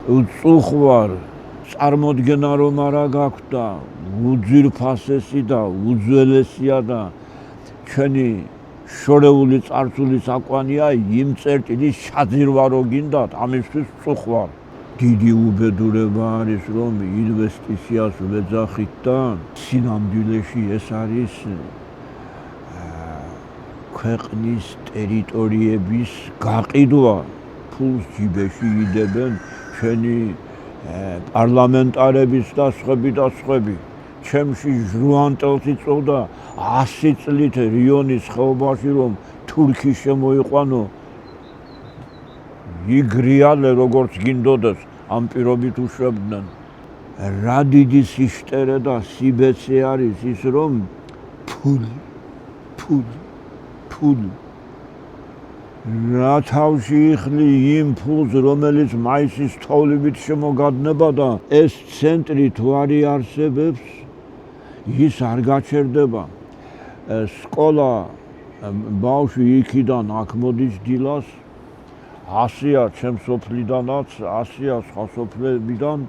უწუხვარ წარმოდგენა რომ არა გაქვთ და უძვირფასესი და უძველესია და ჩვენი შორეული წარსულის აკვანია იმ წერტილის ჩაძირვა რო გინდათ ამისთვის ვწუხვარ. დიდი უბედურება არის რომ ინვესტიციას ვეძახით და სინამდვილეში ეს არის ქვეყნის ტერიტორიების გაყიდვა. ფულს ჯიბეში იდებენ ჩვენი პარლამენტარების და სხვები. ჩემში ჟუანტელს იწვევდა 100 წლით რიონის ხეობაში რომ თურქი შემოიყვანო იგრიალე როგორც გინდოდეს ამ პირობით უშვებდნენ. რა დიდი სიშტერე და სიბეცე არის ის რომ ფული რა თავში იხლი იმ ფულს რომელიც მაისის თოვლივით შემოგადნება და ეს ცენტრი თუ არ იარსებებს ის არ გაჩერდება. სკოლა ბავშვი იქიდან აქ მოდის დილას 100-ია ჩემ სოფლიდანაც 100-ია სხვა სოფლებიდან